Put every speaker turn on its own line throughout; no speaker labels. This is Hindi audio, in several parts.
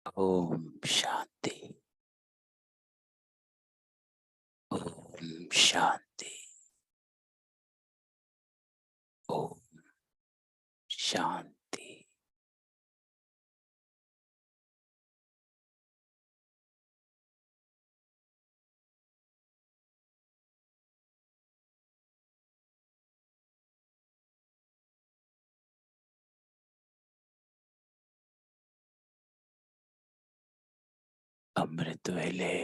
ओम शांति। ओम शांति। ओम शांति। अमृत वेले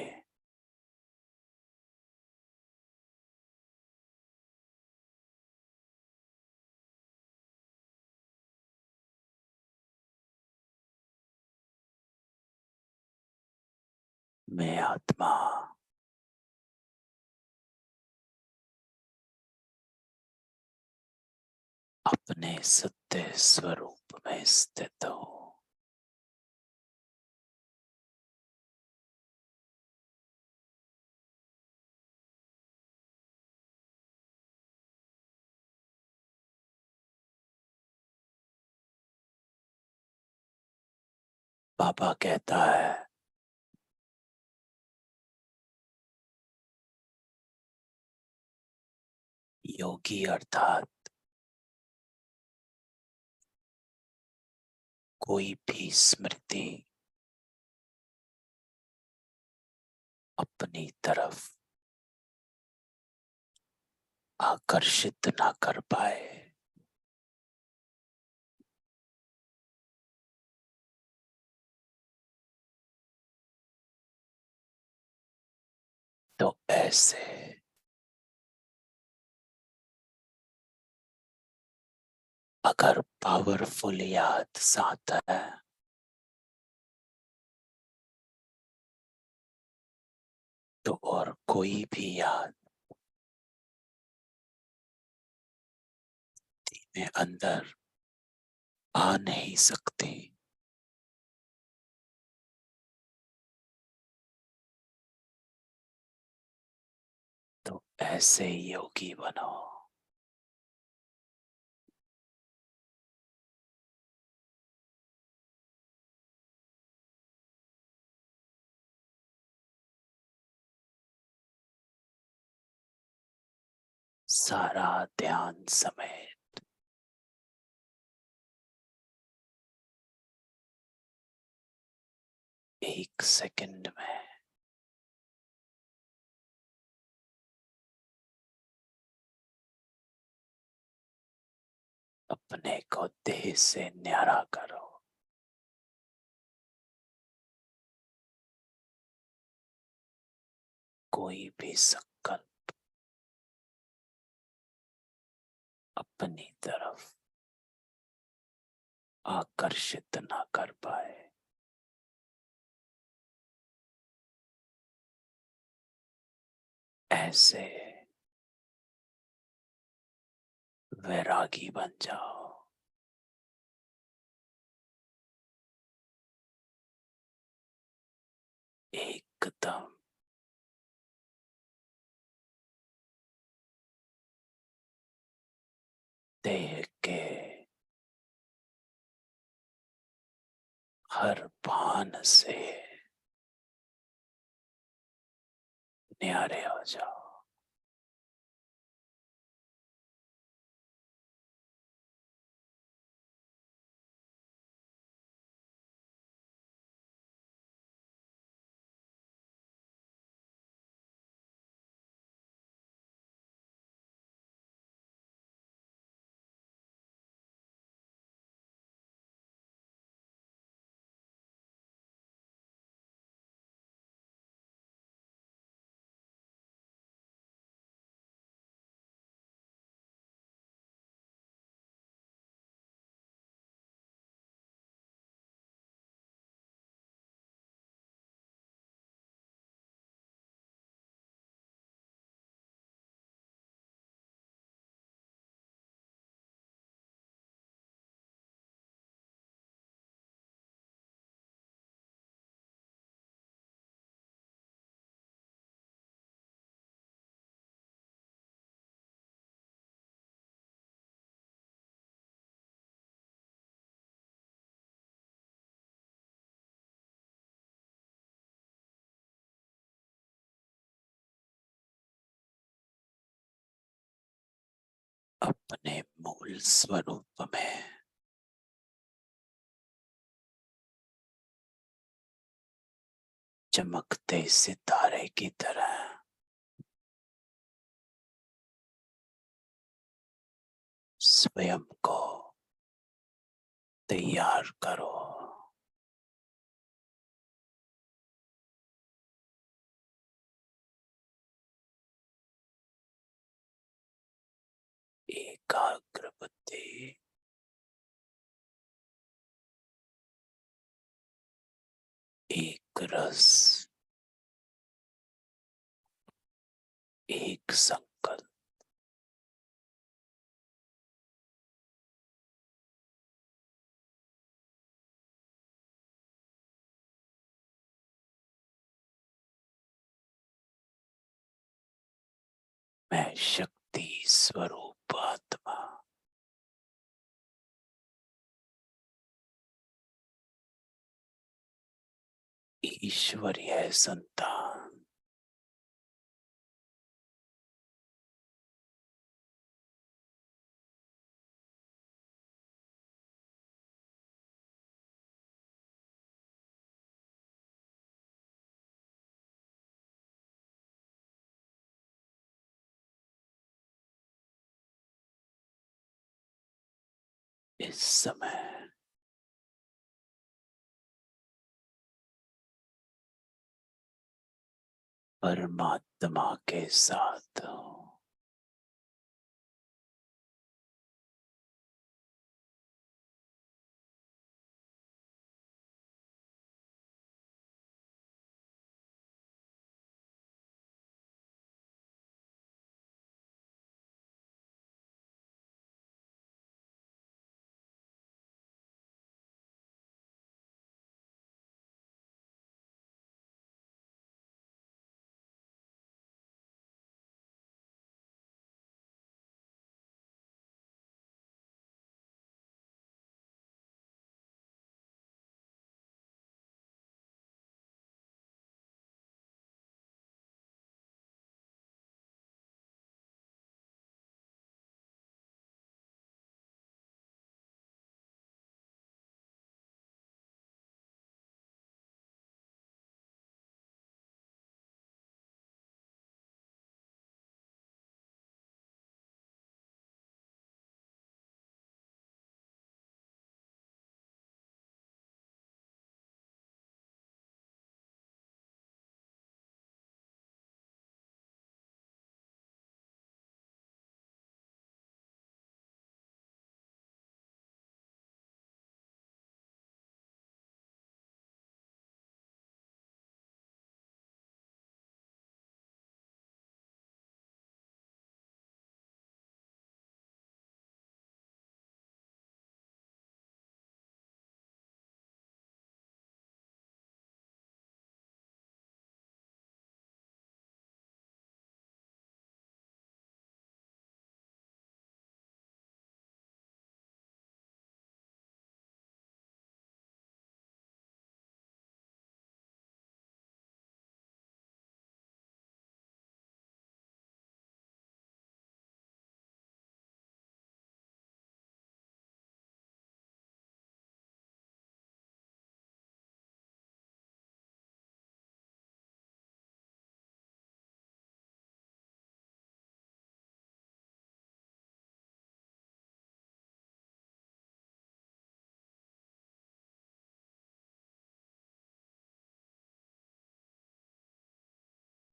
में आत्मा अपने सत्य स्वरूप में स्थित हो। बाबा कहता है, योगी अर्थात कोई भी स्मृति अपनी तरफ आकर्षित ना कर पाए, तो ऐसे अगर पावरफुल याद साथ है तो और कोई भी याद में अंदर आ नहीं सकती। तो ऐसे योगी बनो। सारा ध्यान समेत एक सेकंड में अपने को देह से न्यारा करो। कोई भी संकल्प अपनी तरफ आकर्षित ना कर पाए। ऐसे वैरागी बन जाओ। एकदम देह के हर भान से न्यारे हो जाओ। अपने मूल स्वरूप में चमकते सितारे की तरह स्वयं को तैयार करो। एकाग्र बुद्धि, एक रस, एक संकल्प। मैं शक्ति स्वरूप आत्मा, ईश्वरीय संतान, इस समय परमात्मा के साथ हूँ।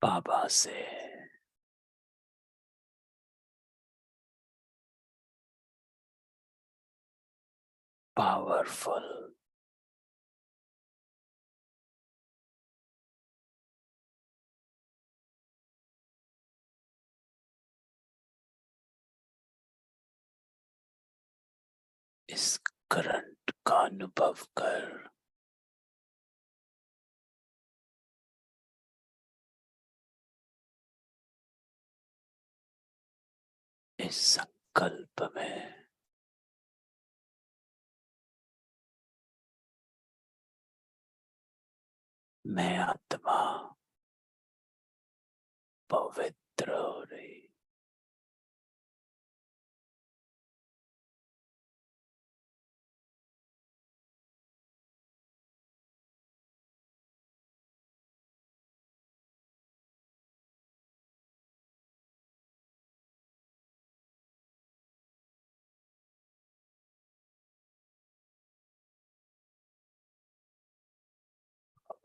बाबा से पावरफुल इस करंट का अनुभव कर इस संकल्प में मैं आत्मा पवित्र हो रही।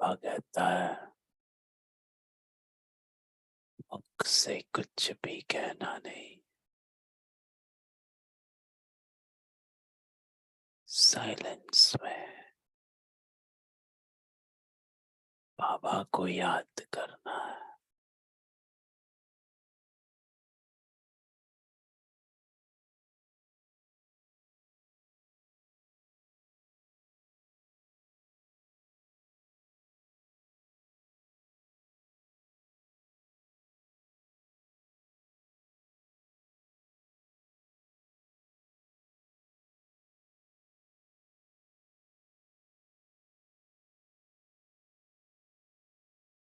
बाबा कहता है मुख से कुछ भी कहना नहीं, साइलेंस में बाबा को याद करना है।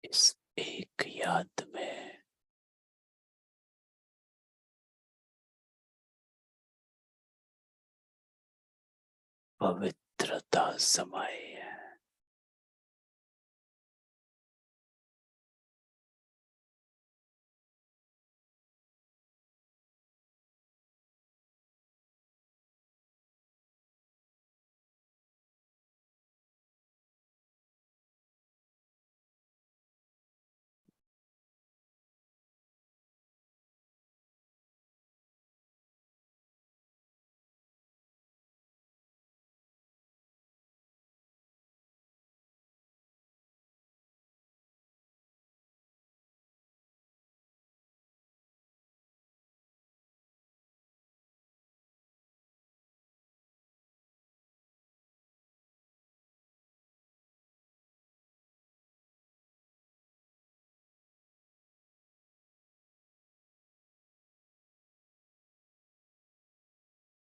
इस एक याद में पवित्रता समाई है।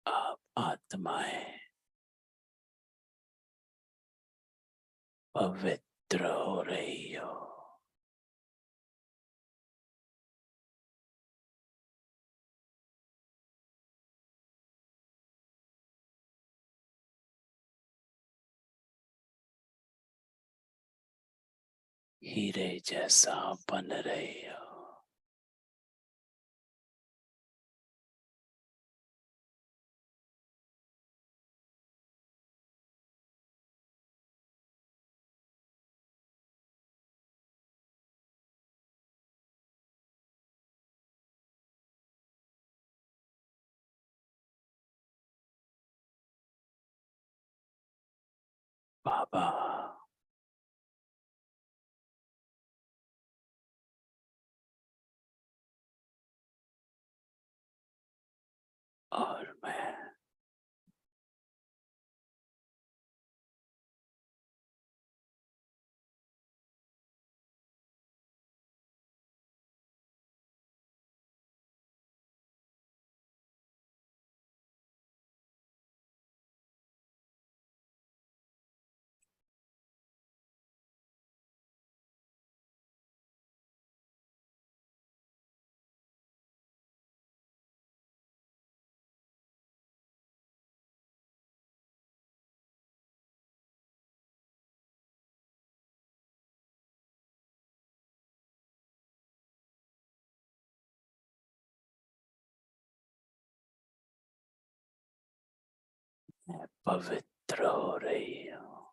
आप आत्माएं पवित्र हो रही हो। हीरे जैसा बन रही हो। बाबा और मैं पवित्र हो रही हूँ।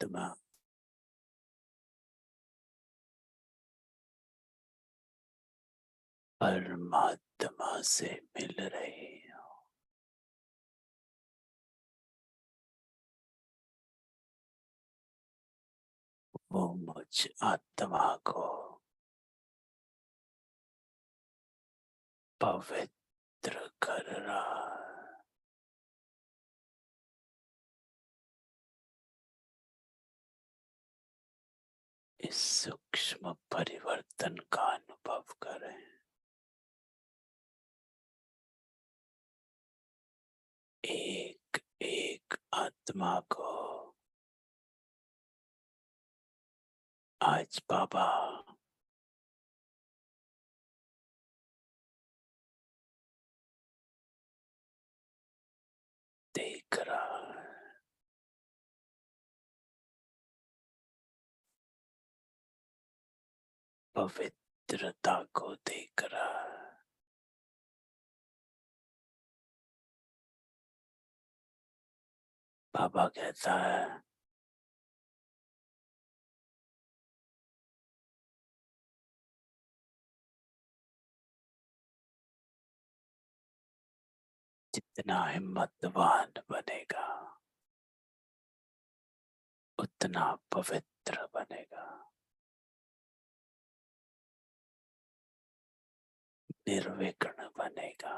आत्मा परमात्मा से मिल रही हो। वो मुझ आत्मा को पवित्र कर रहा है। इस सूक्ष्म परिवर्तन का अनुभव करें। एक एक आत्मा को आज बाबा देख रहा है। पवित्रता को देख रहा है। बाबा कहता है जितना हिम्मतवान बनेगा उतना पवित्र बनेगा। निर्विघ्न बनेगा।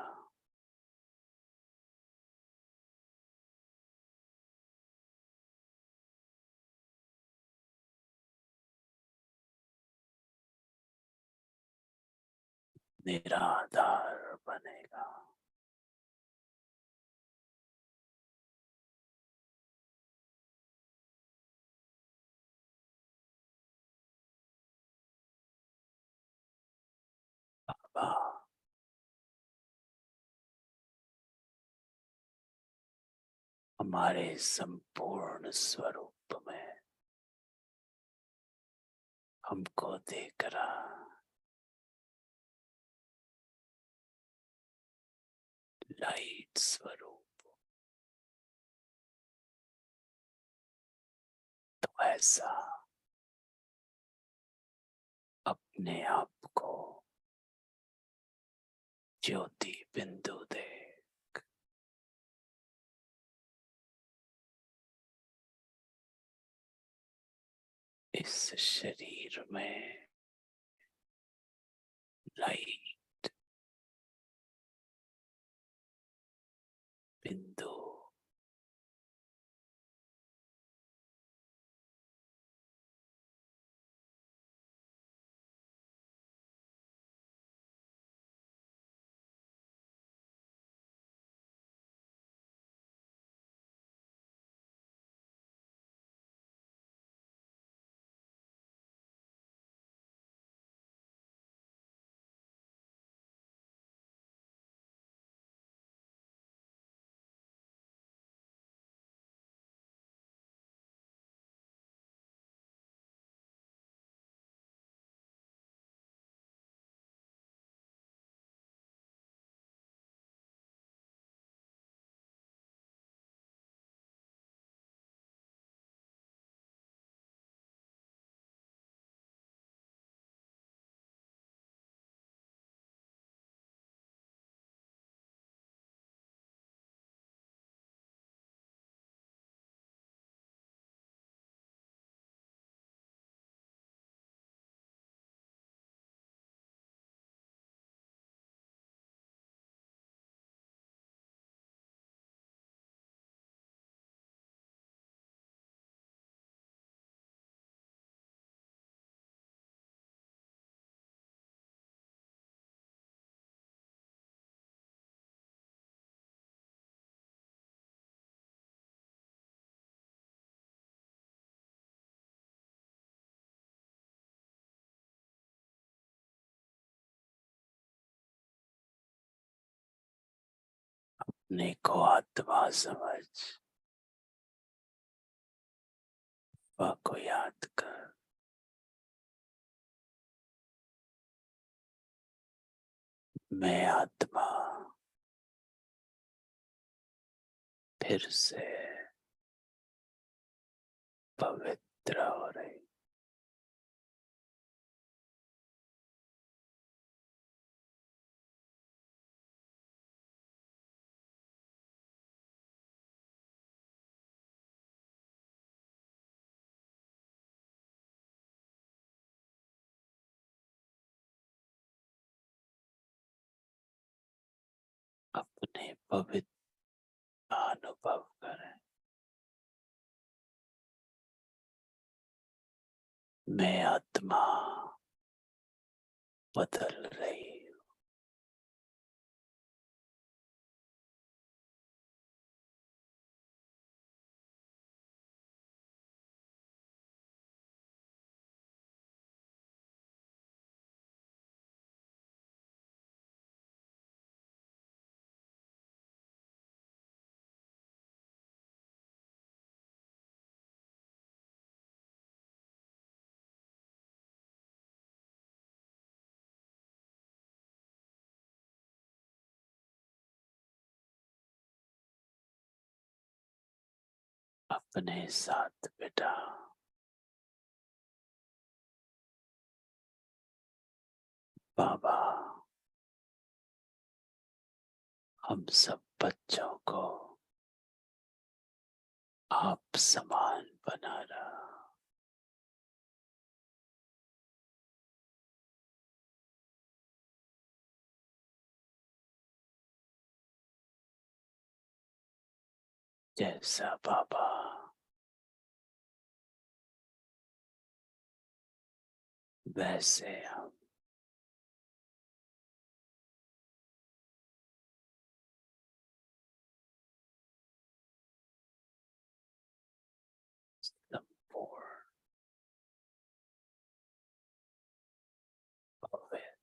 निराधार बनेगा। बाबा हमारे संपूर्ण स्वरूप में हमको देख रहा। लाइट स्वरूप तो ऐसा अपने आप को ज्योति बिंदु दे। इस शरीर में लाइट बिंदु अपने को आत्मा समझ को याद कर। मैं आत्मा फिर से पवित्र हो रही। अपने पवित्र अनुभव करें। मैं आत्मा बदल रही हूँ। अपने साथ बेटा। बाबा हम सब बच्चों को आप समान बना रहा। जैसा बाबा वैसे हम। संपूर्ण पवित्र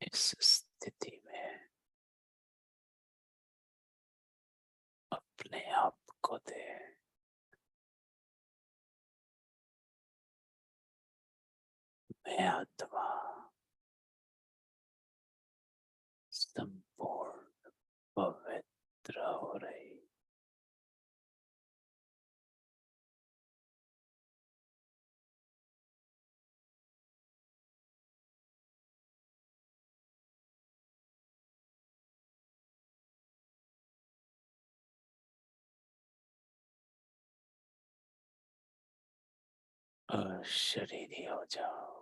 इस स्थिति में अपने आप को दे। मैं आत्मा संपूर्ण पवित्र हो रही। और शरीरी हो जाओ।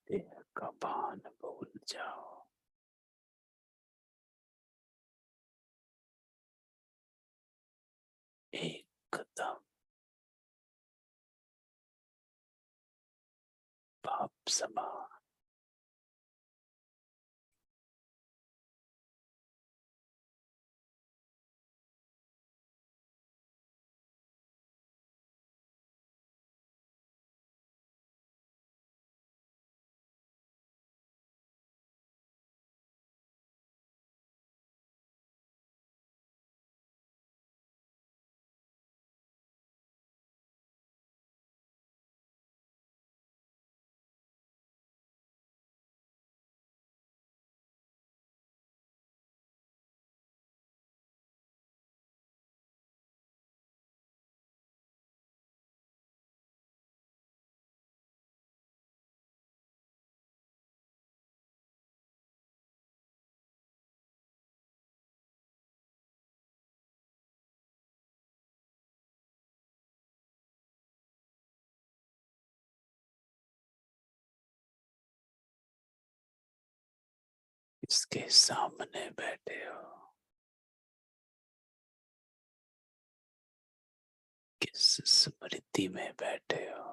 देह का भान भूल जाओ। एकदम पाप समान। इसके सामने बैठे हो। किस स्मृति में बैठे हो।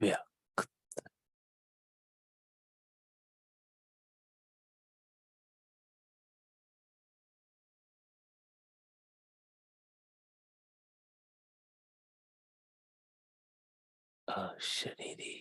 व्यक्त अशरीरी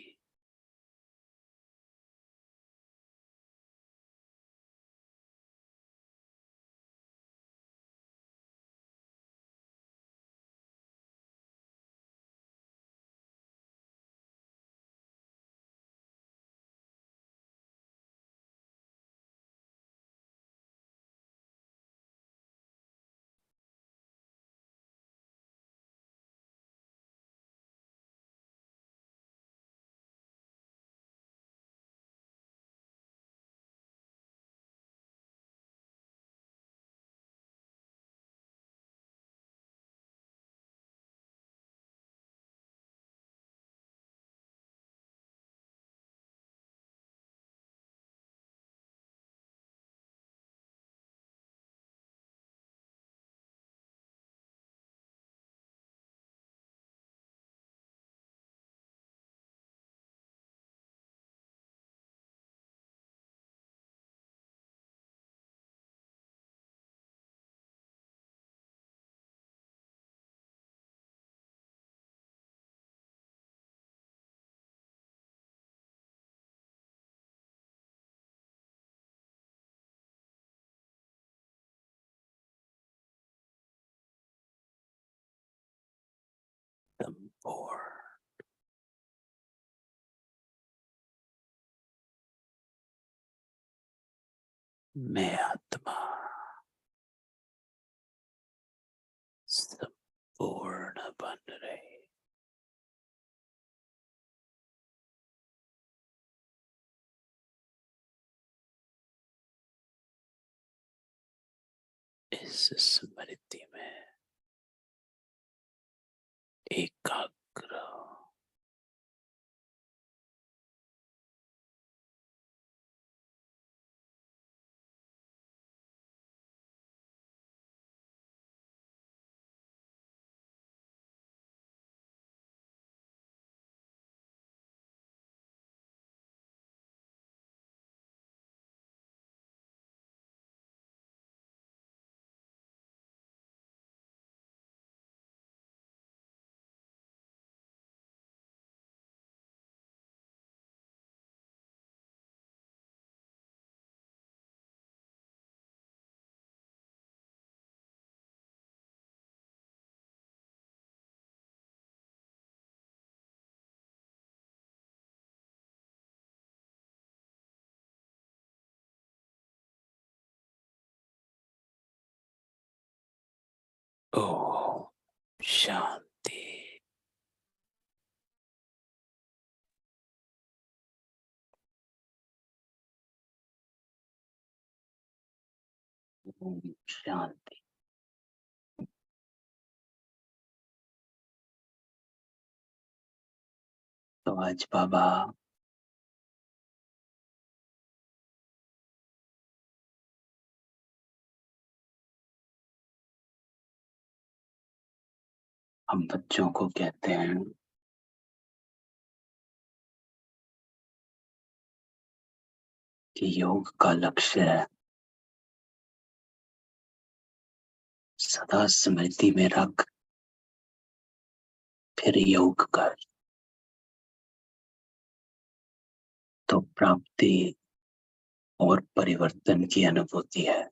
संपूर्ण मैं आत्मा संपूर्ण बन रही इस स्मृति में एकाग्र ओम शांति। ओम शांति। तो आज बाबा हम बच्चों को कहते हैं कि योग का लक्ष्य है सदा स्मृति में रख फिर योग कर तो प्राप्ति और परिवर्तन की अनुभूति है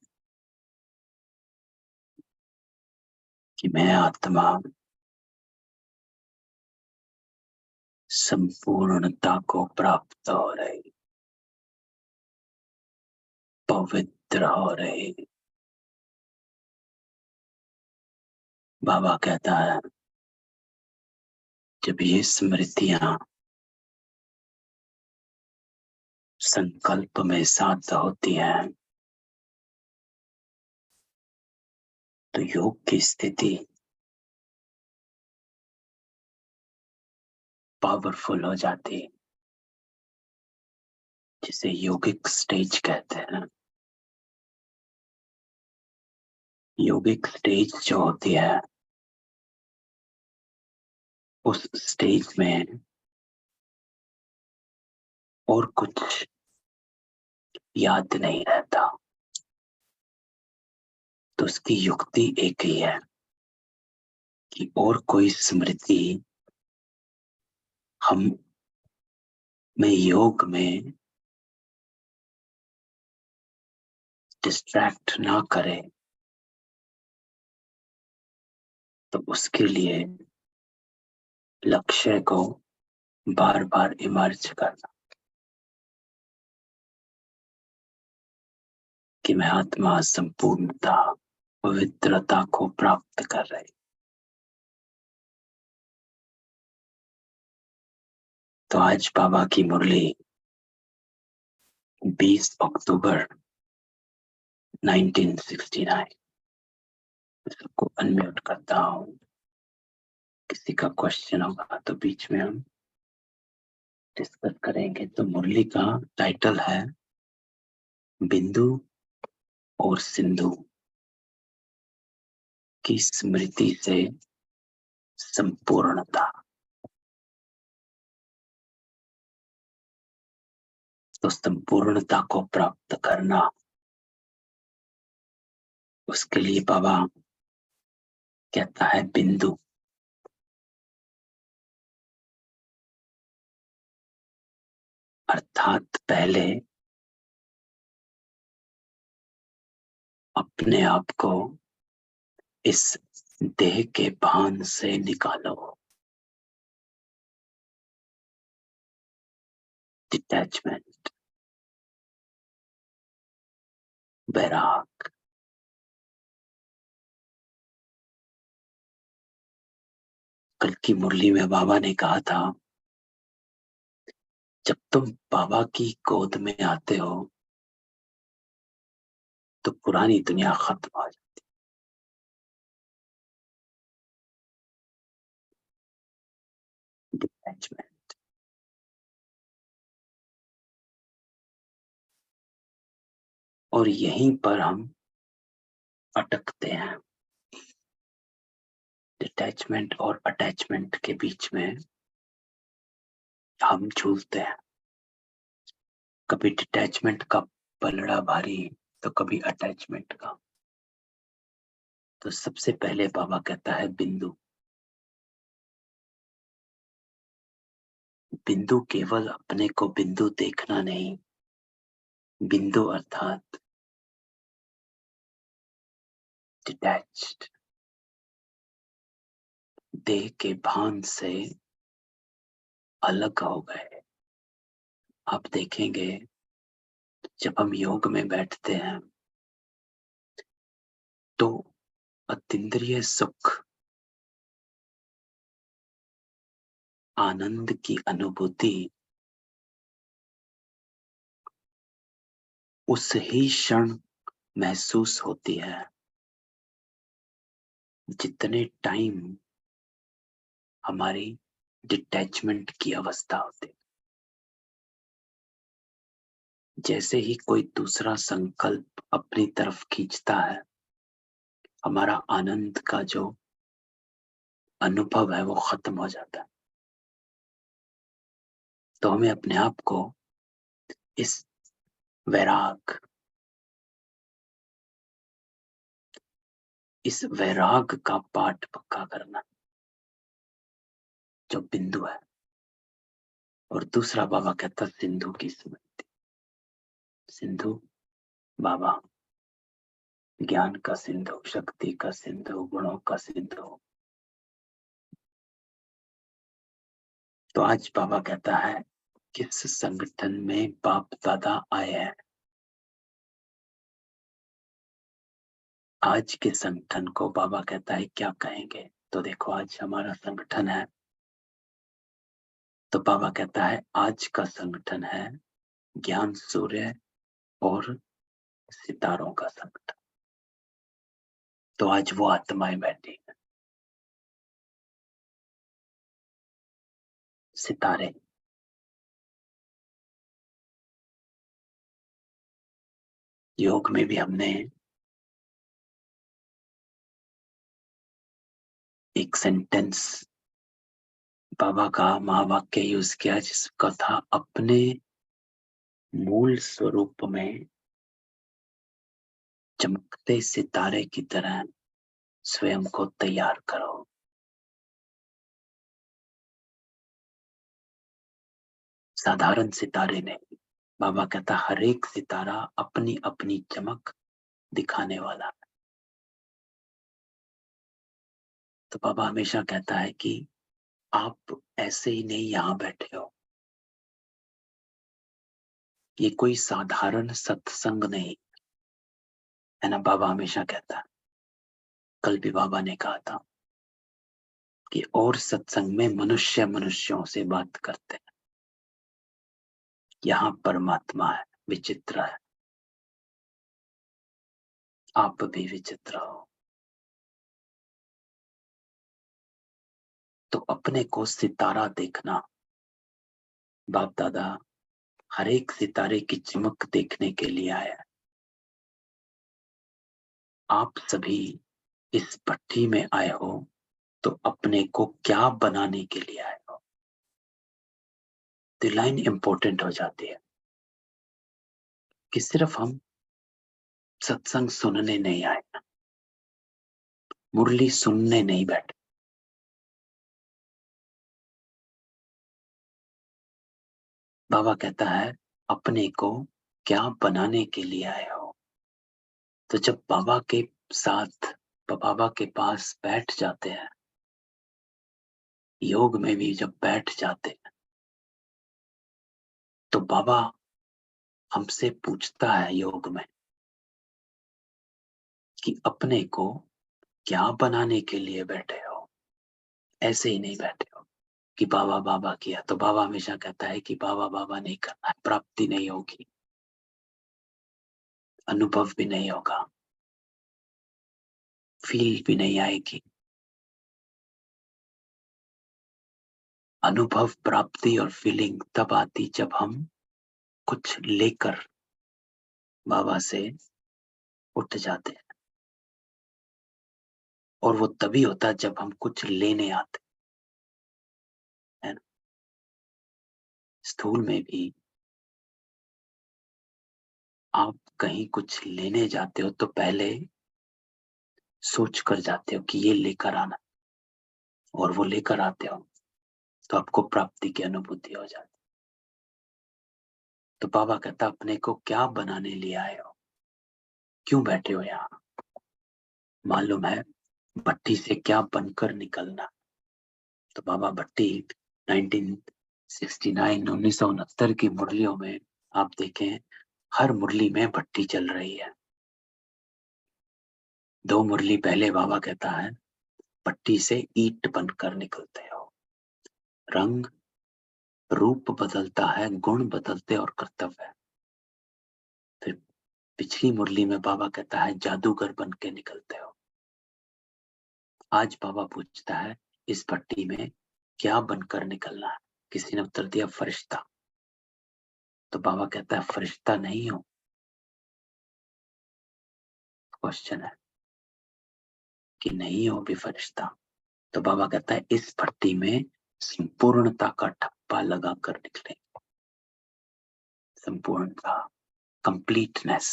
कि मैं आत्मा संपूर्णता को प्राप्त हो रही, पवित्र हो रही। बाबा कहता है जब ये स्मृतियां संकल्प में साथ होती हैं तो योग की स्थिति पावरफुल हो जाती, जिसे योगिक स्टेज कहते हैं। योगिक स्टेज जो होती है उस स्टेज में और कुछ याद नहीं रहता, तो उसकी युक्ति एक ही है कि और कोई स्मृति, हम में योग में डिस्ट्रैक्ट ना करे, तो उसके लिए लक्ष्य को बार बार इमर्ज करना कि मैं आत्मा संपूर्णता, पवित्रता को प्राप्त कर रही। तो आज बाबा की मुरली 20 अक्टूबर 1969। सबको अनम्यूट करता हूँ। किसी का क्वेश्चन होगा तो बीच में हम डिस्कस करेंगे। तो मुरली का टाइटल है बिंदु और सिंधु की स्मृति से संपूर्णता। तो संपूर्णता को प्राप्त करना, उसके लिए बाबा कहता है बिंदु। अर्थात पहले अपने आप को इस देह के भान से निकालो। डिटैचमेंट, वैराग। कल की मुरली में बाबा ने कहा था, जब तुम बाबा की गोद में आते हो तो पुरानी दुनिया खत्म हो जाती। डिटैचमेंट। और यहीं पर हम अटकते हैं। डिटैचमेंट और अटैचमेंट के बीच में हम झूलते हैं। कभी डिटैचमेंट का पलड़ा भारी तो कभी अटैचमेंट का। तो सबसे पहले बाबा कहता है बिंदु। बिंदु केवल अपने को बिंदु देखना नहीं, बिंदु अर्थात डिटैच्ड, देह के भान से अलग हो गए। आप देखेंगे जब हम योग में बैठते हैं तो अतीन्द्रिय सुख, आनंद की अनुभूति उस ही क्षण महसूस होती है जितने टाइम हमारी डिटैचमेंट की अवस्था होती। जैसे ही कोई दूसरा संकल्प अपनी तरफ खींचता है, हमारा आनंद का जो अनुभव है वो खत्म हो जाता है। तो हमें अपने आप को इस वैराग, इस वैराग का पाठ पक्का करना जो बिंदु है। और दूसरा बाबा कहता सिंधु की स्मृति। सिंधु बाबा ज्ञान का सिंधु, शक्ति का सिंधु, गुणों का सिंधु। तो आज बाबा कहता है किस संगठन में बाप दादा आए हैं। आज के संगठन को बाबा कहता है क्या कहेंगे। तो देखो आज हमारा संगठन है, तो बाबा कहता है आज का संगठन है ज्ञान सूर्य और सितारों का संगठन। तो आज वो आत्माएं बैठी हैं, सितारे। योग में भी हमने एक सेंटेंस बाबा का महावाक्य यूज किया जिसका था अपने मूल स्वरूप में चमकते सितारे की तरह स्वयं को तैयार करो। साधारण सितारे नहीं। बाबा कहता हर एक सितारा अपनी अपनी चमक दिखाने वाला। तो बाबा हमेशा कहता है कि आप ऐसे ही नहीं यहां बैठे हो, ये कोई साधारण सत्संग नहीं है ना। बाबा हमेशा कहता है, कल भी बाबा ने कहा था कि और सत्संग में मनुष्य मनुष्यों से बात करते हैं, यहां परमात्मा है, विचित्र है, आप भी विचित्र हो। तो अपने को सितारा देखना। बाप दादा हर एक सितारे की चमक देखने के लिए आया। आप सभी इस भट्टी में आए हो तो अपने को क्या बनाने के लिए आए हो। तो लाइन इंपॉर्टेंट हो जाती है कि सिर्फ हम सत्संग सुनने नहीं आए, मुरली सुनने नहीं बैठे। बाबा कहता है अपने को क्या बनाने के लिए आए हो। तो जब बाबा के साथ, बाबा के पास बैठ जाते हैं, योग में भी जब बैठ जाते हैं, तो बाबा हमसे पूछता है योग में कि अपने को क्या बनाने के लिए बैठे हो। ऐसे ही नहीं बैठे हो कि बाबा बाबा किया। तो बाबा हमेशा कहता है कि बाबा बाबा नहीं करना है, प्राप्ति नहीं होगी, अनुभव भी नहीं होगा, फील भी नहीं आएगी। अनुभव, प्राप्ति और फीलिंग तब आती जब हम कुछ लेकर बाबा से उठ जाते हैं, और वो तभी होता है जब हम कुछ लेने आते हैं ना। स्थूल में भी आप कहीं कुछ लेने जाते हो तो पहले सोच कर जाते हो कि ये लेकर आना, और वो लेकर आते हो तो आपको प्राप्ति की अनुभूति हो जाती। तो बाबा कहता अपने को क्या बनाने लिए आए हो, क्यों बैठे हो यहाँ। मालूम है भट्टी से क्या बनकर निकलना। तो बाबा भट्टी 1969 की मुरलियों में आप देखें, हर मुरली में भट्टी चल रही है। 2 मुरली पहले बाबा कहता है भट्टी से ईंट बनकर निकलते हो। रंग रूप बदलता है, गुण बदलते और कर्तव्य। फिर पिछली मुरली में बाबा कहता है जादूगर बन के निकलते हो। आज बाबा पूछता है इस भट्टी में क्या बनकर निकलना है। किसी ने उत्तर दिया फरिश्ता। तो बाबा कहता है फरिश्ता नहीं हो। क्वेश्चन है कि नहीं हो भी फरिश्ता। तो बाबा कहता है इस भट्टी में संपूर्णता का ठप्पा लगा कर निकले। संपूर्णता, कंप्लीटनेस।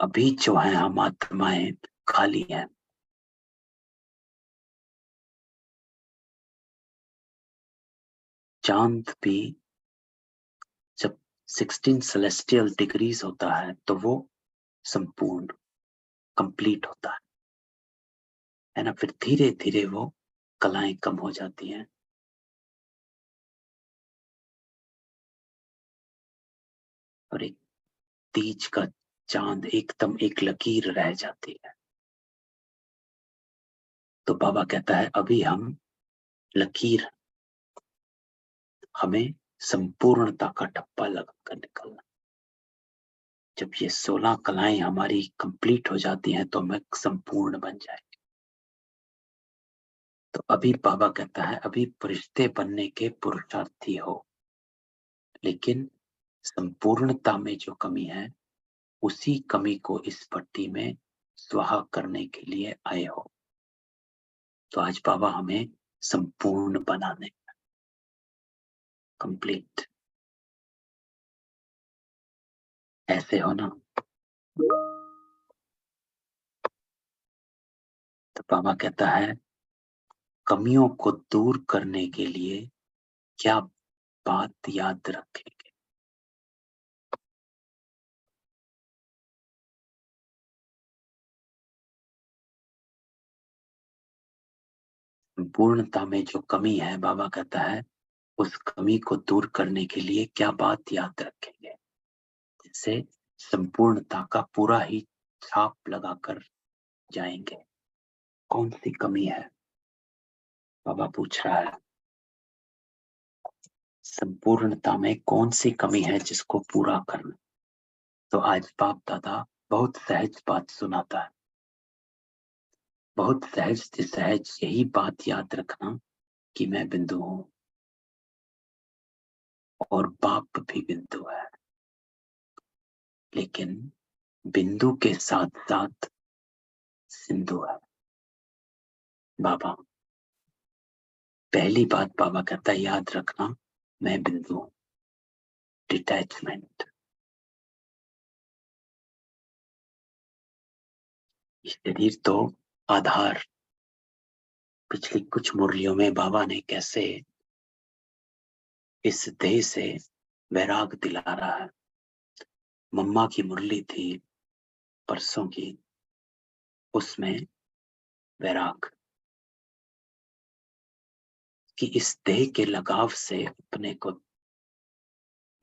अभी जो है हम आत्माएं खाली हैं। चांद भी जब 16 सेलेस्टियल डिग्रीज होता है तो वो संपूर्ण, कंप्लीट होता है ना। फिर धीरे धीरे वो कलाएं कम हो जाती हैं और एक तीज का चांद एकदम एक लकीर रह जाती है। तो बाबा कहता है अभी हम लकीर, हमें संपूर्णता का ठप्पा लगा कर निकलना। जब ये 16 कलाएं हमारी कंप्लीट हो जाती हैं तो हमें संपूर्ण बन जाएगी। तो अभी बाबा कहता है अभी फरिश्ते बनने के पुरुषार्थी हो, लेकिन संपूर्णता में जो कमी है उसी कमी को इस भट्टी में स्वाहा करने के लिए आए हो। तो आज बाबा हमें संपूर्ण बनाने, कंप्लीट, ऐसे हो ना। तो बाबा कहता है कमियों को दूर करने के लिए क्या बात याद रखेंगे? पूर्णता में जो कमी है, बाबा कहता है उस कमी को दूर करने के लिए क्या बात याद रखेंगे, जिससे संपूर्णता का पूरा ही छाप लगाकर जाएंगे। कौन सी कमी है, बाबा पूछ रहा है। संपूर्णता में कौन सी कमी है जिसको पूरा करना? तो आज बाप दादा बहुत सहज बात सुनाता है, बहुत सहज से सहज यही बात याद रखना कि मैं बिंदु हूं और बाप भी बिंदु है, लेकिन बिंदु के साथ साथ सिंधु है। बाबा पहली बात बाबा कहता है याद रखना, मैं बिंदु हूं। डिटैचमेंट। शरीर तो आधार। पिछली कुछ मुरलियों में बाबा ने कैसे इस देह से वैराग दिला रहा है। मम्मा की मुरली थी परसों की, उसमें वैराग कि इस देह के लगाव से अपने को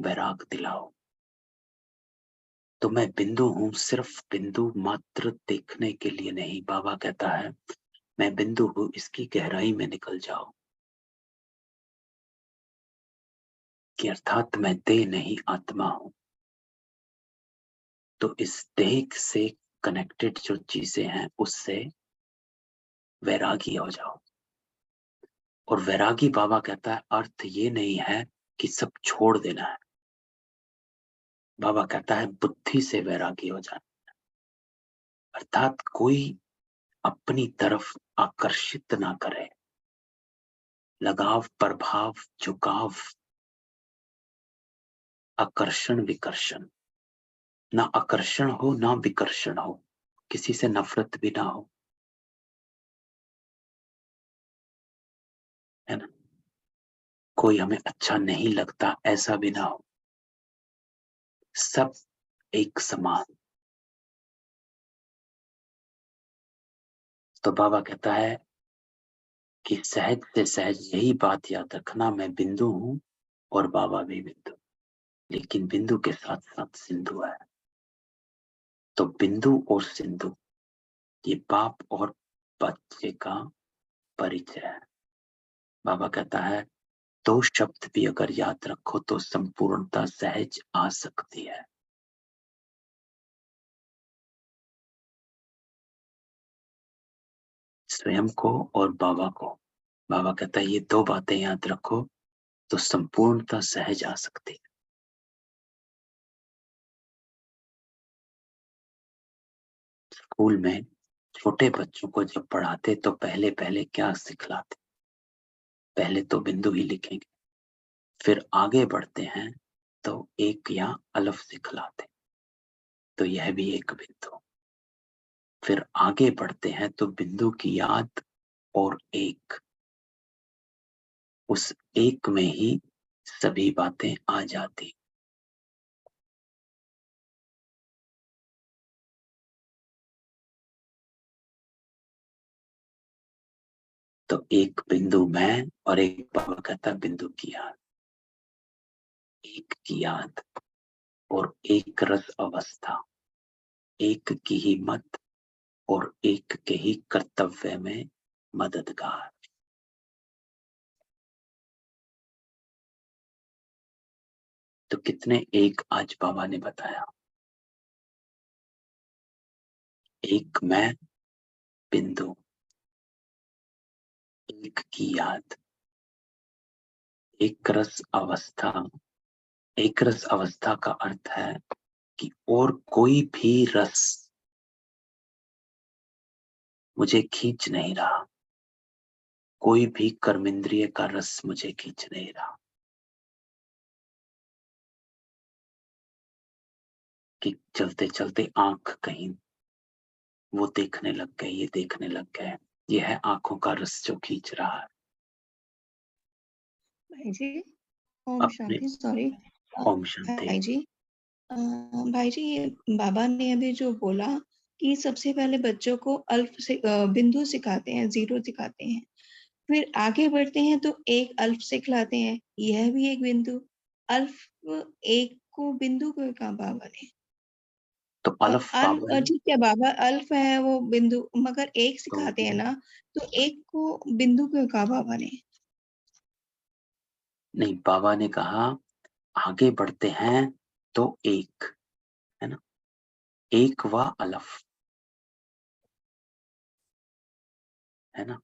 वैराग दिलाओ। तो मैं बिंदु हूं, सिर्फ बिंदु मात्र देखने के लिए नहीं। बाबा कहता है मैं बिंदु हूं, इसकी गहराई में निकल जाओ कि अर्थात मैं देह नहीं आत्मा हूं। तो इस देह से कनेक्टेड जो चीजें हैं उससे वैरागी हो जाओ। और वैरागी बाबा कहता है अर्थ ये नहीं है कि सब छोड़ देना है। बाबा कहता है बुद्धि से वैरागी हो जाना, अर्थात कोई अपनी तरफ आकर्षित ना करे। लगाव, प्रभाव, झुकाव, आकर्षण विकर्षण, ना आकर्षण हो ना विकर्षण हो, किसी से नफरत भी ना हो, है ना। कोई हमें अच्छा नहीं लगता ऐसा भी ना हो, सब एक समान। तो बाबा कहता है कि सहज से सहज यही बात याद रखना, मैं बिंदु हूं और बाबा भी बिंदु, लेकिन बिंदु के साथ साथ सिंधु है। तो बिंदु और सिंधु ये बाप और बच्चे का परिचय है। बाबा कहता है दो शब्द भी अगर याद रखो तो संपूर्णता सहज आ सकती है। स्वयं को और बाबा को। बाबा कहता है ये दो बातें याद रखो तो संपूर्णता सहज आ सकती है। स्कूल में छोटे बच्चों को जब पढ़ाते तो पहले पहले क्या सिखलाते? पहले तो बिंदु ही लिखेंगे, फिर आगे बढ़ते हैं तो एक या अलफ सिखलाते, तो यह भी एक बिंदु। फिर आगे बढ़ते हैं तो बिंदु की याद और एक, उस एक में ही सभी बातें आ जाती। तो एक बिंदु मैं और एक बाबा कहता बिंदु की याद, एक की याद और एक रस अवस्था, एक की ही मत और एक के ही कर्तव्य में मददगार। तो कितने एक आज बाबा ने बताया। एक मैं बिंदु, एक की याद, एक रस अवस्था। एक रस अवस्था का अर्थ है कि और कोई भी रस मुझे खींच नहीं रहा, कोई भी कर्मेंद्रिय का रस मुझे खींच नहीं रहा। कि चलते चलते आंख कहीं वो देखने लग गए, ये देखने लग गए, ये है आंखों का रस जो खींच रहा है।
भाई जी, ओम
अपने
शांति। सॉरी
ओम शांति।
भाई जी, भाई जी, ये बाबा ने अभी जो बोला कि सबसे पहले बच्चों को बिंदु सिखाते हैं, जीरो सिखाते हैं, फिर आगे बढ़ते हैं तो एक अल्फ सिखलाते हैं, यह भी एक बिंदु। अल्फ एक को बिंदु को कहा बाबा ने।
तो अल्फ बाबा है,
ठीक है बाबा, अल्फ है वो बिंदु, मगर एक
तो
सिखाते हैं ना, तो एक को बिंदु क्यों कहा बाबा ने?
नहीं, बाबा ने कहा आगे बढ़ते हैं तो एक, है ना, एक व अलफ, है ना,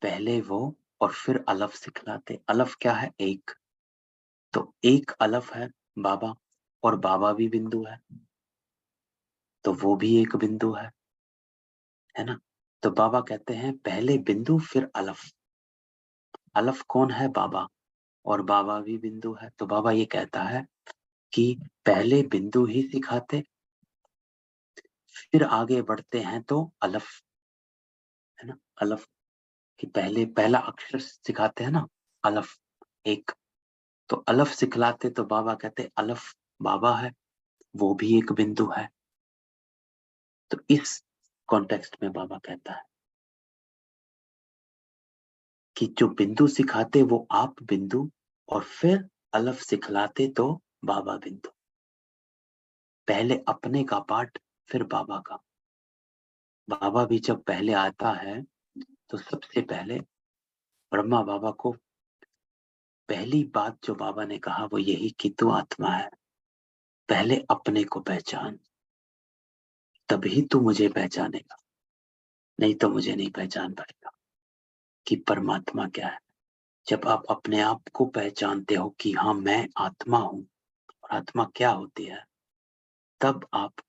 पहले वो और फिर अलफ सिखलाते। अलफ क्या है? एक। तो एक अलफ है बाबा, और बाबा भी बिंदु है, तो वो भी एक बिंदु है ना। तो बाबा कहते हैं पहले बिंदु फिर अलफ। अलफ कौन है? बाबा, और बाबा भी बिंदु है। तो बाबा ये कहता है कि पहले बिंदु ही सिखाते, फिर आगे बढ़ते हैं तो अलफ, है ना, अलफ कि पहले पहला अक्षर सिखाते हैं ना, अलफ एक। तो अलफ सिखलाते तो बाबा कहते अलफ बाबा है, वो भी एक बिंदु है। तो इस कॉन्टेक्स्ट में बाबा कहता है कि जो बिंदु सिखाते वो आप बिंदु, और फिर अलफ सिखलाते तो बाबा बिंदु। पहले अपने का पाठ, फिर बाबा का। बाबा भी जब पहले आता है तो सबसे पहले ब्रह्मा बाबा को पहली बात जो बाबा ने कहा वो यही कि तू आत्मा है, पहले अपने को पहचान, तभी तू मुझे पहचानेगा, नहीं तो मुझे नहीं पहचान पाएगा कि परमात्मा क्या है। जब आप अपने आप को पहचानते हो कि हाँ मैं आत्मा हूं, और आत्मा क्या होती है, तब आप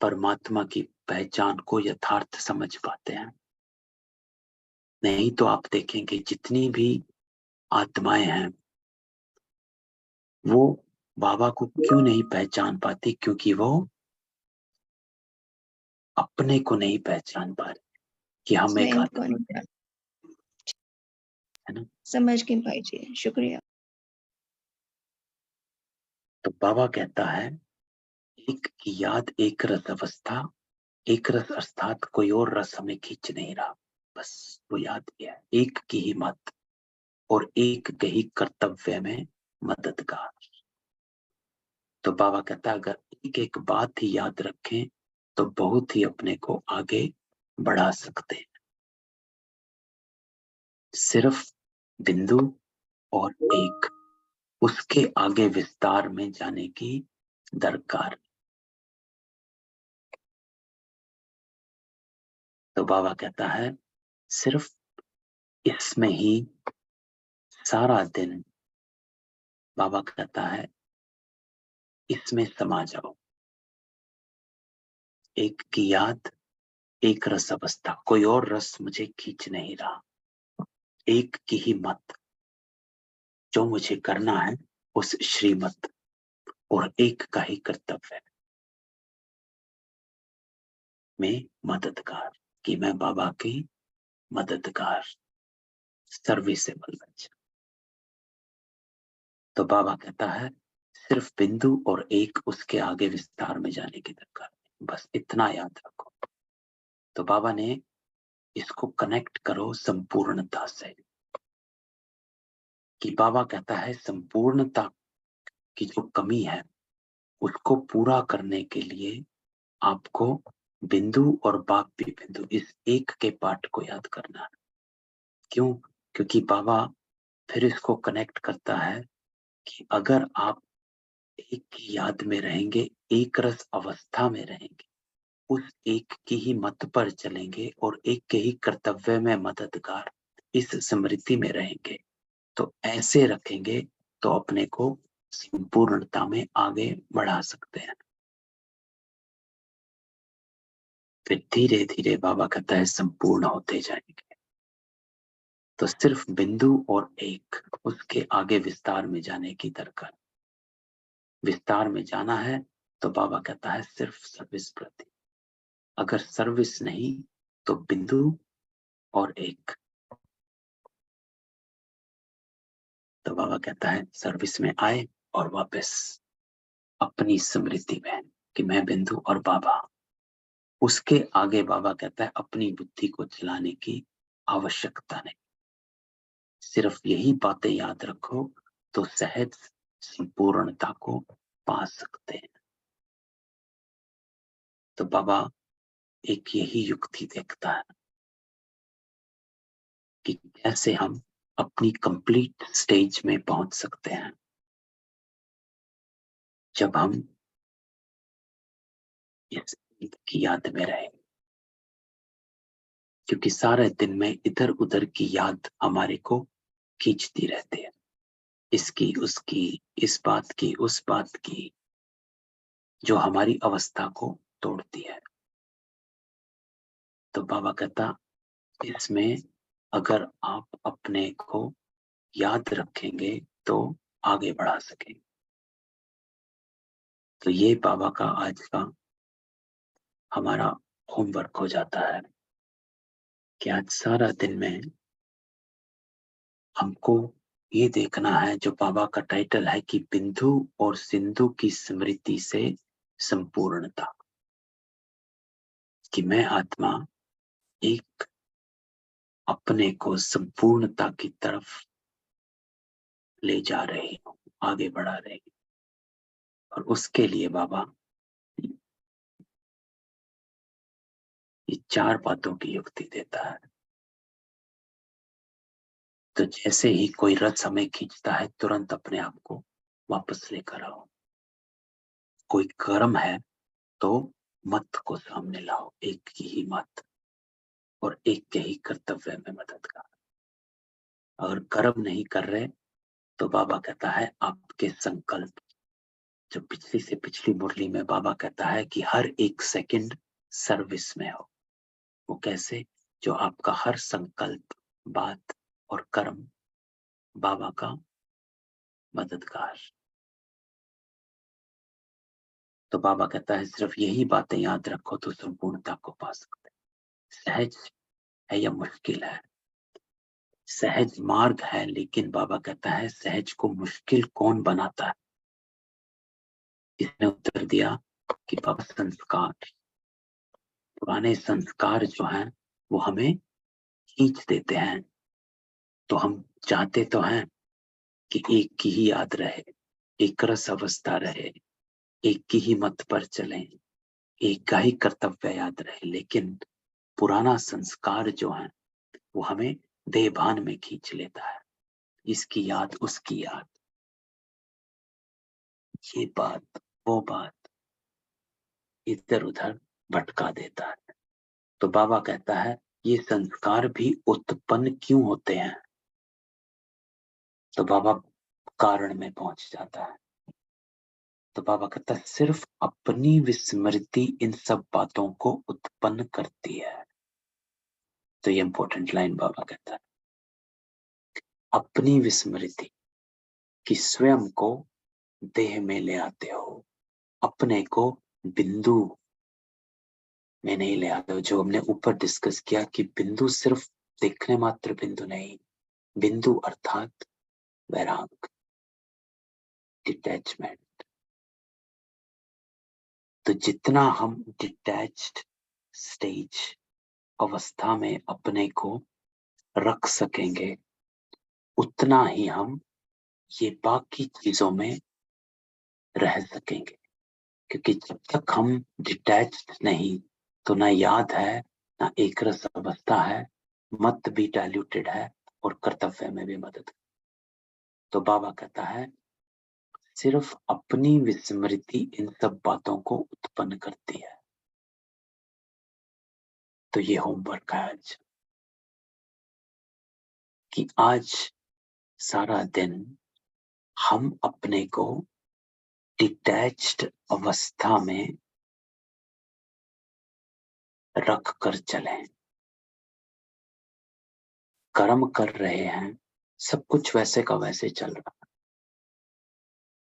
परमात्मा की पहचान को यथार्थ समझ पाते हैं। नहीं तो आप देखेंगे जितनी भी आत्माएं हैं वो बाबा को क्यों नहीं पहचान पाती? क्योंकि वो अपने को नहीं पहचान पा रहे कि हम एक
स्वयं को
आत्मा,
नहीं जान।
है ना।
समझ गए भाई जी, शुक्रिया।
तो बाबा कहता है एक की याद एक रस अवस्था, एक रस अर्थात कोई और रस हमें खींच नहीं रहा, बस वो याद किया है एक की ही मत, और एक के ही कर्तव्य में मददगार। तो बाबा कहता है अगर एक एक बात ही याद रखें तो बहुत ही अपने को आगे बढ़ा सकते हैं। सिर्फ बिंदु और एक, उसके आगे विस्तार में जाने की दरकार। तो बाबा कहता है सिर्फ इसमें ही सारा दिन, बाबा कहता है इसमें समा जाओ। एक की याद एक रस अवस्था, कोई और रस मुझे खींच नहीं रहा, एक की ही मत, जो मुझे करना है उस श्रीमत, और एक का ही कर्तव्य में मददगार, कि मैं बाबा की मददगार, सर्विसेबल बच्चा। तो बाबा कहता है सिर्फ बिंदु और एक, उसके आगे विस्तार में जाने की दरकार नहीं, बस इतना याद रखो। तो बाबा ने इसको कनेक्ट करो संपूर्णता से, कि बाबा कहता है संपूर्णता की जो कमी है उसको पूरा करने के लिए आपको बिंदु और बाप भी बिंदु, इस एक के पाठ को याद करना है। क्यों? क्योंकि बाबा फिर इसको कनेक्ट करता है कि अगर आप एक की याद में रहेंगे, एक रस अवस्था में रहेंगे, उस एक की ही मत पर चलेंगे और एक के ही कर्तव्य में मददगार, इस स्मृति में रहेंगे, तो ऐसे रखेंगे तो अपने को संपूर्णता में आगे बढ़ा सकते हैं। फिर धीरे धीरे बाबा कहता है संपूर्ण होते जाएंगे। तो सिर्फ बिंदु और एक, उसके आगे विस्तार में जाने की दरकार। विस्तार में जाना है तो बाबा कहता है सिर्फ सर्विस प्रति, अगर सर्विस नहीं तो बिंदु और एक। तो बाबा कहता है सर्विस में आए और वापस अपनी स्मृति में कि मैं बिंदु और बाबा। उसके आगे बाबा कहता है अपनी बुद्धि को चलाने की आवश्यकता नहीं, सिर्फ यही बातें याद रखो तो सहज संपूर्णता को पा सकते हैं। तो बाबा एक यही युक्ति देखता है कि कैसे हम अपनी कंप्लीट स्टेज में पहुंच सकते हैं जब हम इस की याद में रहे, क्योंकि सारे दिन में इधर उधर की याद हमारे को खींचती रहती है, इसकी उसकी, इस बात की उस बात की, जो हमारी अवस्था को तोड़ती है। तो बाबा कहता इसमें अगर आप अपने को याद रखेंगे तो आगे बढ़ा सकेंगे। तो ये बाबा का आज का हमारा होमवर्क हो जाता है कि आज सारा दिन में हमको ये देखना है, जो बाबा का टाइटल है कि बिंदु और सिंधु की स्मृति से संपूर्णता, कि मैं आत्मा एक अपने को संपूर्णता की तरफ ले जा रही हूँ, आगे बढ़ा रही हूँ। और उसके लिए बाबा ये 4 बातों की युक्ति देता है। तो जैसे ही कोई रथ हमें खींचता है तुरंत अपने आप को वापस लेकर आओ। कोई कर्म है तो मत को सामने लाओ, एक की ही मत और एक के ही कर्तव्य में मदद का। अगर कर्म नहीं कर रहे तो बाबा कहता है आपके संकल्प, जो पिछली से पिछली मुरली में बाबा कहता है कि हर एक सेकंड सर्विस में हो। वो कैसे? जो आपका हर संकल्प, बात और कर्म बाबा का मददगार। तो बाबा कहता है सिर्फ यही बातें याद रखो तो संपूर्णता को पा सकते हैं। सहज है या मुश्किल है? सहज मार्ग है, लेकिन बाबा कहता है सहज को मुश्किल कौन बनाता है? इसने उत्तर दिया कि बाबा संस्कार, पुराने संस्कार जो हैं वो हमें खींच देते हैं। तो हम चाहते तो हैं कि एक की ही याद रहे, एक रस अवस्था रहे, एक की ही मत पर चलें, एक का ही कर्तव्य याद रहे, लेकिन पुराना संस्कार जो है वो हमें देहभान में खींच लेता है, इसकी याद उसकी याद, ये बात वो बात, इधर उधर भटका देता है। तो बाबा कहता है ये संस्कार भी उत्पन्न क्यों होते हैं? तो बाबा कारण में पहुंच जाता है। तो बाबा कहता है सिर्फ अपनी विस्मृति इन सब बातों को उत्पन्न करती है। तो ये इंपॉर्टेंट लाइन बाबा कहता है, अपनी विस्मृति, कि स्वयं को देह में ले आते हो, अपने को बिंदु में नहीं ले आते हो। जो हमने ऊपर डिस्कस किया कि बिंदु सिर्फ देखने मात्र बिंदु नहीं, बिंदु अर्थात वैराग, डिटैचमेंट। तो जितना हम डिटैच्ड स्टेज अवस्था में अपने को रख सकेंगे, उतना ही हम ये बाकी चीजों में रह सकेंगे। क्योंकि जब तक हम डिटैच्ड नहीं, तो ना याद है, ना एक रस अवस्था है, मत भी डाइल्यूटेड है और कर्तव्य में भी मदद। तो बाबा कहता है सिर्फ अपनी विस्मृति इन सब बातों को उत्पन्न करती है। तो ये होमवर्क है आज, कि आज सारा दिन हम अपने को डिटैच्ड अवस्था में रख कर चलें। कर्म कर रहे हैं, सब कुछ वैसे का वैसे चल रहा है,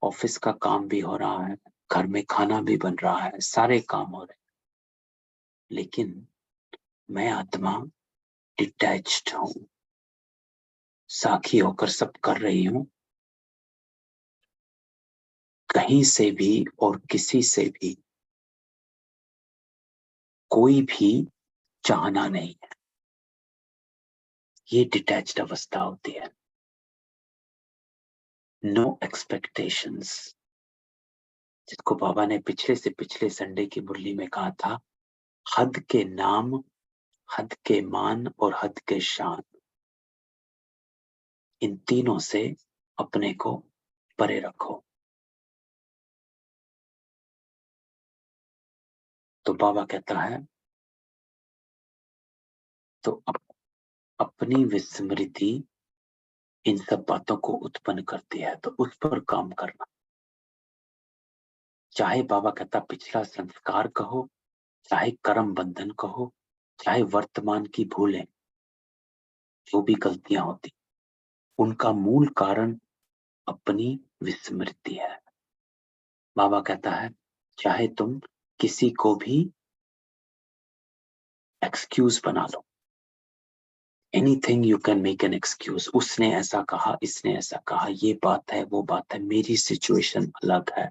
ऑफिस का काम भी हो रहा है, घर में खाना भी बन रहा है, सारे काम हो रहे हैं, लेकिन मैं आत्मा डिटैच्ड हूं, साखी होकर सब कर रही हूं, कहीं से भी और किसी से भी कोई भी चाहना नहीं है। ये डिटैच्ड अवस्था होती है। नो एक्सपेक्टेशंस, जिसको बाबा ने पिछले से पिछले संडे की मुरली में कहा था, हद के नाम, हद के मान और हद के शान, इन तीनों से अपने को परे रखो। तो बाबा कहता है तो अपनी विस्मृति इन सब बातों को उत्पन्न करती है, तो उस पर काम करना। चाहे बाबा कहता पिछला संस्कार कहो, चाहे कर्म बंधन कहो, चाहे वर्तमान की भूलें, जो भी गलतियां होती, उनका मूल कारण अपनी विस्मृति है। बाबा कहता है चाहे तुम किसी को भी एक्सक्यूज बना लो, anything you can make an excuse, उसने ऐसा कहा, इसने ऐसा कहा, ये बात है, वो बात है, मेरी सिचुएशन अलग है,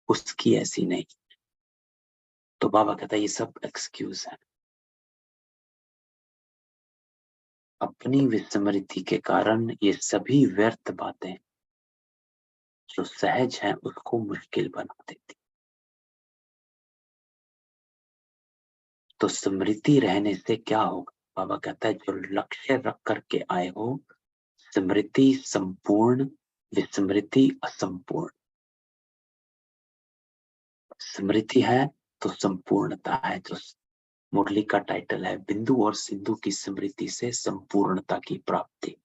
उसकी ऐसी नहीं। तो बाबा कहता है ये सब एक्सक्यूज है। अपनी विस्मृति के कारण ये सभी व्यर्थ बातें जो सहज हैं उसको मुश्किल बना देती। तो स्मृति रहने से क्या होगा? बाबा कहता है जो लक्ष्य रख करके आए हो, स्मृति संपूर्ण, विस्मृति असंपूर्ण। स्मृति है तो संपूर्णता है, जो मुरली का टाइटल है, बिंदु और सिंधु की स्मृति से संपूर्णता की प्राप्ति।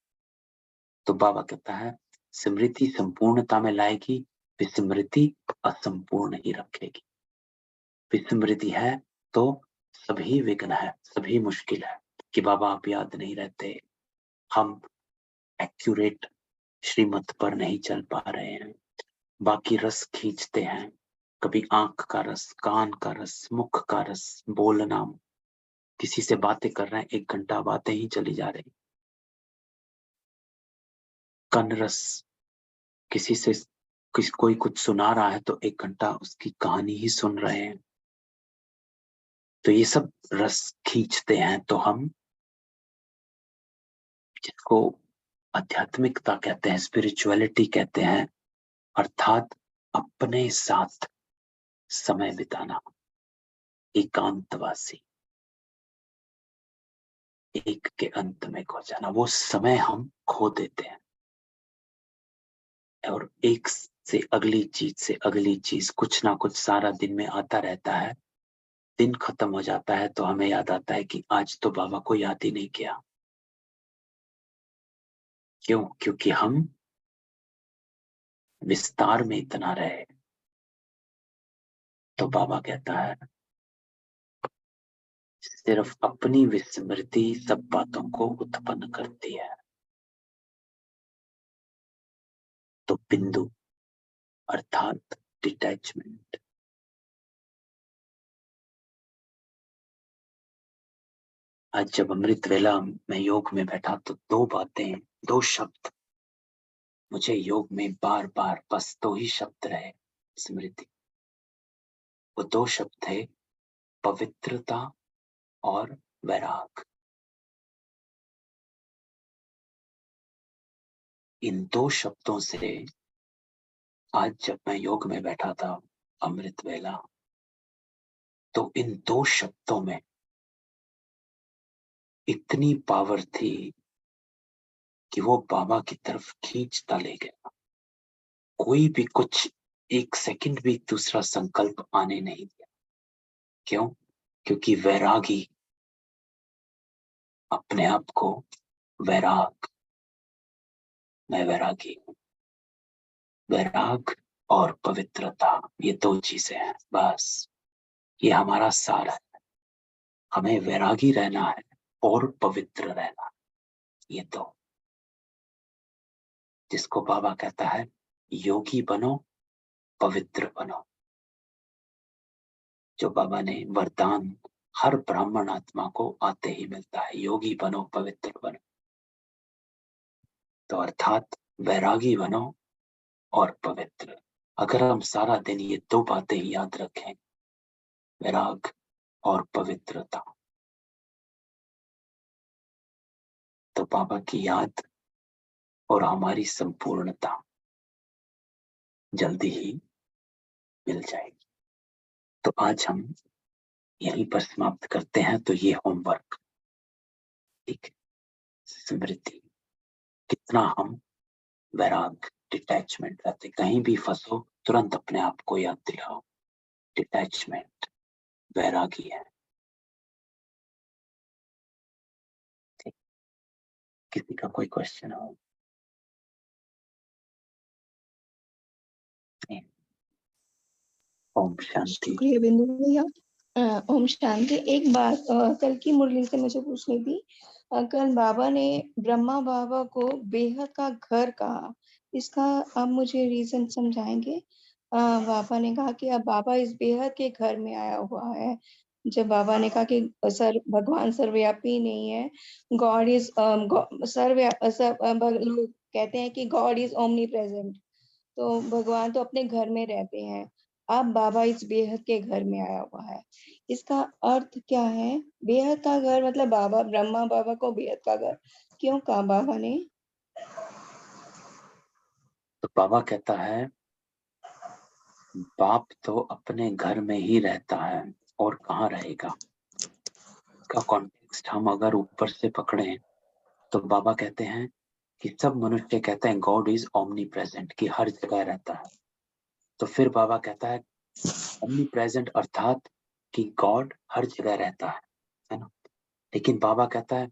तो बाबा कहता है स्मृति संपूर्णता में लाएगी, विस्मृति असंपूर्ण ही रखेगी। विस्मृति है तो सभी विघ्न है, सभी मुश्किल है कि बाबा आप याद नहीं रहते, हम एक्यूरेट श्रीमत पर नहीं चल पा रहे हैं, बाकी रस खींचते हैं, कभी आंख का रस, कान का रस, मुख का रस, बोलना, किसी से बातें कर रहे हैं, 1 घंटा बातें ही चली जा रही, कन रस, किसी से कोई कुछ सुना रहा है तो 1 घंटा उसकी कहानी ही सुन रहे हैं। तो ये सब रस खींचते हैं। तो हम जिसको आध्यात्मिकता कहते हैं, स्पिरिचुअलिटी कहते हैं, अर्थात अपने साथ समय बिताना, एकांतवासी, एक के अंत में खो जाना, वो समय हम खो देते हैं और एक से अगली चीज से अगली चीज, कुछ ना कुछ सारा दिन में आता रहता है। दिन खत्म हो जाता है तो हमें याद आता है कि आज तो बाबा को याद ही नहीं किया। क्यों? क्योंकि हम विस्तार में इतना रहे। तो बाबा कहता है सिर्फ अपनी विस्मृति सब बातों को उत्पन्न करती है। तो बिंदु अर्थात डिटैचमेंट। आज जब अमृत वेला में योग में बैठा तो 2 बातें, 2 शब्द मुझे योग में बार बार, बस 2 ही शब्द रहे स्मृति। वो 2 शब्द थे पवित्रता और वैराग। इन 2 शब्दों से आज जब मैं योग में बैठा था अमृत वेला, तो इन 2 शब्दों में इतनी पावर थी कि वो बाबा की तरफ खींचता ले गया। कोई भी कुछ 1 सेकंड भी दूसरा संकल्प आने नहीं दिया। क्यों? क्योंकि वैरागी अपने आप को वैराग, मैं वैरागी हूं। वैराग और पवित्रता ये 2 चीजें हैं, बस ये हमारा सार है। हमें वैरागी रहना है और पवित्र रहना है, ये 2। जिसको बाबा कहता है योगी बनो, पवित्र बनो। जो बाबा ने वरदान हर ब्राह्मण आत्मा को आते ही मिलता है, योगी बनो पवित्र बनो। तो अर्थात वैरागी बनो और पवित्र। अगर हम सारा दिन ये दो बातें ही याद रखें, वैराग और पवित्रता, तो बाबा की याद और हमारी संपूर्णता जल्दी ही मिल जाएगी। तो आज हम यहीं पर समाप्त करते हैं। तो ये होमवर्क, ठीक, स्मृति, कितना हम वैराग, डिटैचमेंट रहते, कहीं भी फंसो तुरंत अपने आप को याद दिलाओ, डिटैचमेंट, वैरागी है। ठीक, किसी का कोई क्वेश्चन हो? ओम शांति।
शुक्रिया बिंदु भैया। ओम शांति। एक बात कल की मुरली से मुझे पूछनी थी। कल बाबा ने ब्रह्मा बाबा को बेहद का घर कहा, इसका आप मुझे रीजन समझाएंगे? बाबा ने कहा कि अब बाबा इस बेहद के घर में आया हुआ है। जब बाबा ने कहा कि भगवान सर्वव्यापी नहीं है, गॉड इज लोग कहते हैं कि गॉड इज ओमनी प्रेजेंट, तो भगवान तो अपने घर में रहते हैं। अब बाबा इस बेहद के घर में आया हुआ है, इसका अर्थ क्या है? बेहद का घर मतलब बाबा, ब्रह्मा बाबा को बेहद का घर क्यों कहा बाबा ने?
तो बाबा कहता है, बाप तो अपने घर में ही रहता है और कहाँ रहेगा। इसका कॉन्टेक्स्ट हम अगर ऊपर से पकड़ें तो बाबा कहते हैं कि सब मनुष्य कहते हैं गॉड इज ओमनी प्रेजेंट, कि हर जगह रहता है। तो फिर बाबा कहता है ओमनी प्रेजेंट अर्थात कि गॉड हर जगह रहता है ना। लेकिन बाबा कहता है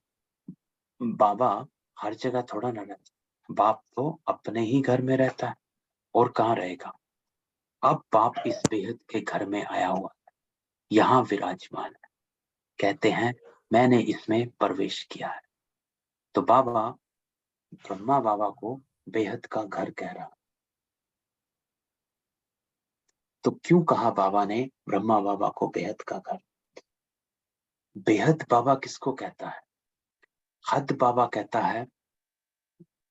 बाबा हर जगह थोड़ा ना रहता, बाप तो अपने ही घर में रहता है और कहाँ रहेगा। अब बाप इस बेहद के घर में आया हुआ है, यहाँ विराजमान है। कहते हैं मैंने इसमें प्रवेश किया है। तो बाबा ब्रह्मा बाबा को बेहद का घर कह रहा। तो क्यों कहा बाबा ने ब्रह्मा बाबा को बेहद का घर? बेहद बाबा किसको कहता है? हद बाबा कहता है।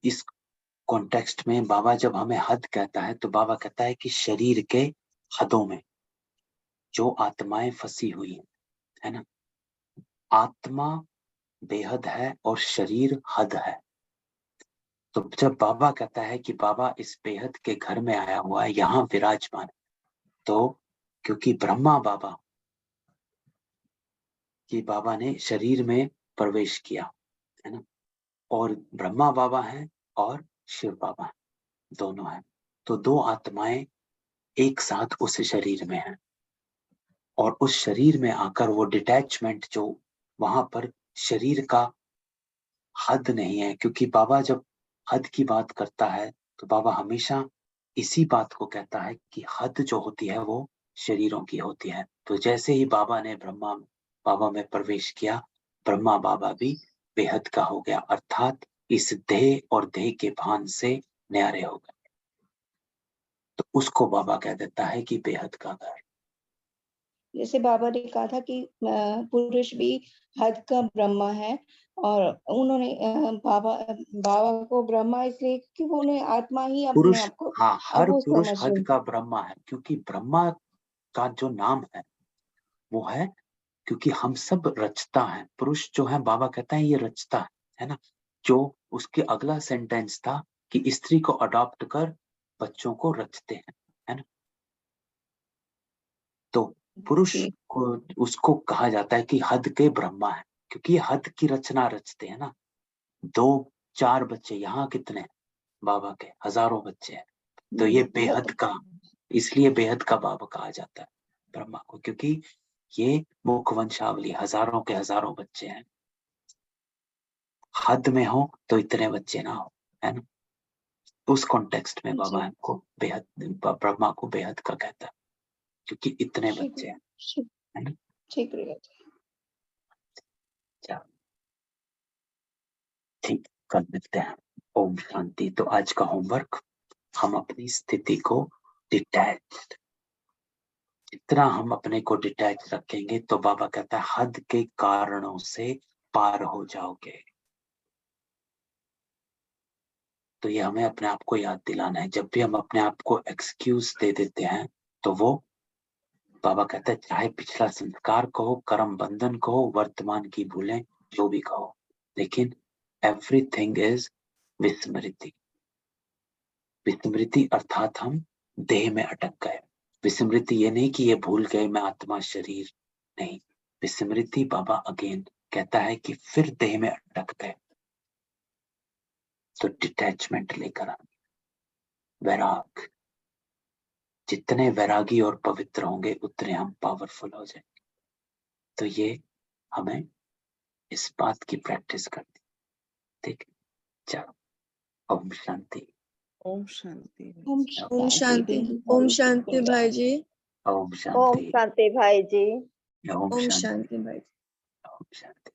इस कॉन्टेक्स्ट में बाबा जब हमें हद कहता है तो बाबा कहता है कि शरीर के हदों में जो आत्माएं फंसी हुई है ना, आत्मा बेहद है और शरीर हद है। तो जब बाबा कहता है कि बाबा इस बेहद के घर में आया हुआ है, यहाँ विराजमान, तो क्योंकि ब्रह्मा बाबा कि बाबा ने शरीर में प्रवेश किया है ना, और ब्रह्मा बाबा हैं और शिव बाबा हैं, दोनों हैं। तो दो आत्माएं एक साथ उस शरीर में हैं और उस शरीर में आकर वो डिटैचमेंट जो वहां पर शरीर का हद नहीं है, क्योंकि बाबा जब हद की बात करता है तो बाबा हमेशा इसी बात को कहता है कि हद जो होती है वो शरीरों की होती है। तो जैसे ही बाबा ने ब्रह्मा बाबा में प्रवेश किया, ब्रह्मा बाबा भी बेहद का हो गया, अर्थात इस देह और देह के भान से न्यारे हो गए। तो उसको बाबा कह देता है कि बेहद का घर।
जैसे बाबा ने कहा था कि पुरुष भी हद का ब्रह्मा है, और उन्होंने बाबा बाबा को ब्रह्मा इसलिए क्योंकि उन्हें आत्मा ही अपने
पुरुष,
आप को,
हाँ,
अब
हर
वो
पुरुष
समझ
हद
रहे
का
थे।
ब्रह्मा है, क्योंकि ब्रह्मा का जो नाम है वो है, क्योंकि हम सब रचता है। पुरुष जो है बाबा कहता है ये रचता है ना। जो उसके अगला सेंटेंस था कि स्त्री को अडॉप्ट कर बच्चों को रचते हैं, है ना। तो पुरुष
जी
को उसको कहा जाता है कि हद के ब्रह्मा है, क्योंकि ये हद की रचना रचते हैं ना। 2-4 बच्चे, यहाँ कितने हैं? बाबा के हजारों बच्चे हैं। तो ये बेहद
बहुत।
का, इसलिए बेहद का बाबा कहा जाता है ब्रह्मा को, क्योंकि ये मुख वंशावली, हजारों के हजारों बच्चे हैं। हद में हो तो इतने बच्चे ना हो, है ना। उस कॉन्टेक्स्ट में बाबा
जी
हमको बेहद, ब्रह्मा को बेहद का कहता है क्योंकि इतने बच्चे हैं, है ना।
शुक्रिया।
चलो ठीक, कल मिलते हैं। ओम शांति। तो आज का होमवर्क, हम अपनी स्थिति को डिटैच्ड, जितना हम अपने को डिटैच रखेंगे तो बाबा कहता है हद के कारणों से पार हो जाओगे। तो ये हमें अपने आप को याद दिलाना है। जब भी हम अपने आप को एक्सक्यूज दे देते हैं तो वो बाबा कहता है चाहे पिछला संस्कार कहो, कर्म बंधन कहो, वर्तमान की भूलें, जो भी कहो, लेकिन एवरीथिंग इज विस्मृति। विस्मृति अर्थात हम देह में अटक गए। विस्मृति ये नहीं कि ये भूल गए मैं आत्मा शरीर, नहीं। विस्मृति बाबा अगेन कहता है कि फिर देह में अटक गए। तो डिटैचमेंट लेकर आए, वैराग। जितने वैरागी और पवित्र होंगे उतने हम पावरफुल हो जाएंगे। तो ये हमें इस बात की प्रैक्टिस करनी, ठीक है। चलो, ओम शांति।
ओम शांति।
ओम
ओम शांति।
शांति।
ओम शांति भाई जी।
ओम
ओम
शांति।
शांति भाई जी।
ओम
ओम
शांति।
शांति भाई जी।
ओम शांति।